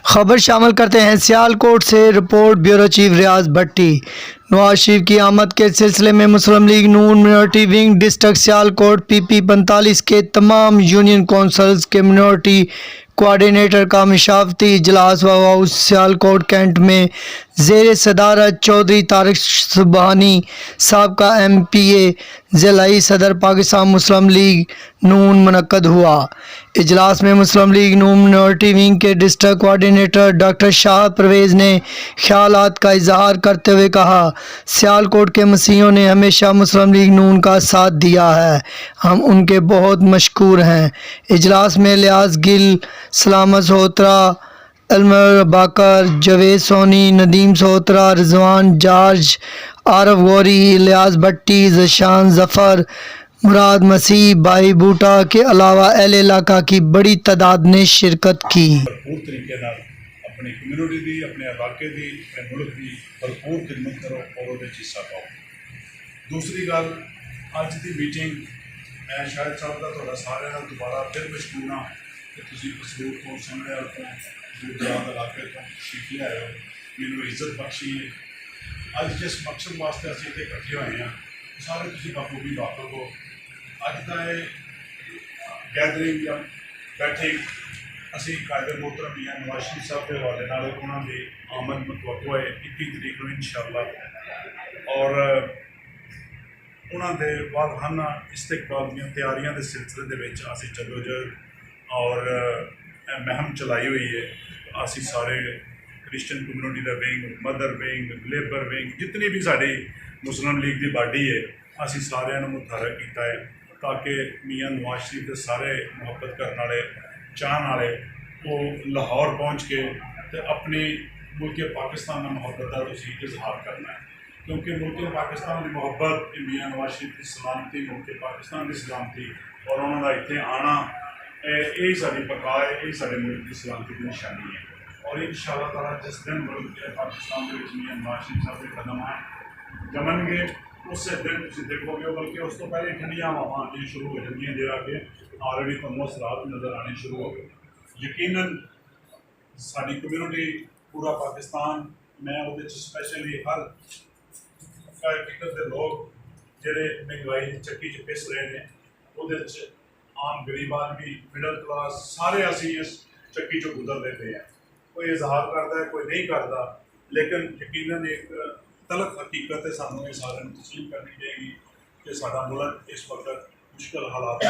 खबर शामिल करते हैं सियालकोट से। Report bureau chief Riaz Bhatti. Nawaz Sharif की आमद के सिलसिले में Muslim League Noon minority wing district Sialkot PP 45 के तमाम यूनियन कौंसल्स के मिनॉरिटी कोऑर्डिनेटर का मशावरती इजलास हाउस सियालकोट कैंट में ज़ेर सदारत चौधरी तारिक सुबहानी साबका MPA ज़िलाई सदर पाकिस्तान मुस्लिम लीग नून मुनक्कद हुआ। इजलास में मुस्लिम लीग नून मिनॉरिटी विंग के district coordinator doctor Shah Parvez ने ख्यालात का इजहार करते हुए कहा, सियालकोट के मसीहों ने हमेशा मुस्लिम लीग नून का साथ दिया है, हम उनके बहुत मशकूर हैं। इजलास में लियाज गिल, सलामत सोहतरा, अलमर बाकर, जवेद सोनी, नदीम सोहतरा, रिजवान जॉर्ज, आरफ गौरी, इलियास भट्टी, जशान जफ़र, मुराद मसीह, भाई बूटा के अलावा अहले इलाका की बड़ी तादाद ने शिरकत की। भरपूर तरीके अपनी कम्यूनिटी की, अपने इलाके की, अपने मुल्क की भरपूर खिदमत करो और वो हिस्सा पाओ। दूसरी गल, अज की मीटिंग मैं शायद साहब का थोड़ा सारे दोबारा फिर मशकूर हाँ कि तुम कसरूर को सामने तो दूर दराज इलाके तो सीख लिया हो, मैनू इज्जत बख्शी है। अज जिस मकसद वास्ते असीं इत्थे इकट्ठे होए हैं सारे तुसीं बखूबी वाकफ हो। अज का ये गैदरिंग या बैठिंग असी कायदे मोहतरम मियां नवाज शरीफ साहब के हवाले नाल उन्होंने आमद मुतवक्को है 21 तरीक को इंशाअल्लाह, और उन्होंने वालहाना इस्तकबाल दी तैयारियों के सिलसिले के असी जदोजहद और महम चलाई हुई है। असी सारे क्रिश्चियन कम्यूनिटी का wing, mother wing, labour wing, जितनी भी साड़ी मुस्लिम लीग की बाडी है असी सारे मुतहरक किया है ताकि मियाँ नवाज शरीफ के सारे मुहब्बत करने वाले चाहने वाले वो लाहौर पहुँच के तो अपनी मुल्क पाकिस्तान में मुहब्बत का इजहार करना है, क्योंकि मुल्क पाकिस्तान की मुहब्बत मियाँ नवाज शरीफ की सलामती, मुल्क पाकिस्तान की सलामती और उन्होंने इतने आना यही साड़ी पका है, यही सारे मुल्क की सलामती की निशानी है। और इंशाअल्लाह ताला जिस दिन मुल्क पाकिस्तान के मियाँ नवाज शरीफ साहब के कदम जमनगे उस दिन तुम देखोगे, बल्कि उस तो पहले ठंडियां हवावां आनी शुरू हो जाएंगी, जो आगे ऑलरेडी तुम असरात नज़र आने शुरू हो गए। यकीनन साड़ी कम्यूनिटी पूरा पाकिस्तान मैं वो स्पैशली हर फिक्र के लोग जोड़े महंगाई की चक्की च पिस रहे हैं वो आम गरीब आदमी, मिडल क्लास सारे असी इस चक्की चो गुजरते पे हैं। कोई इजहार करता है, कोई नहीं करता, लेकिन यकीनन एक तलख हकीकत है, सानू ये सारे तस्लीम करनी चाहिए कि साडा मुल्क इस वक्त मुश्किल हालात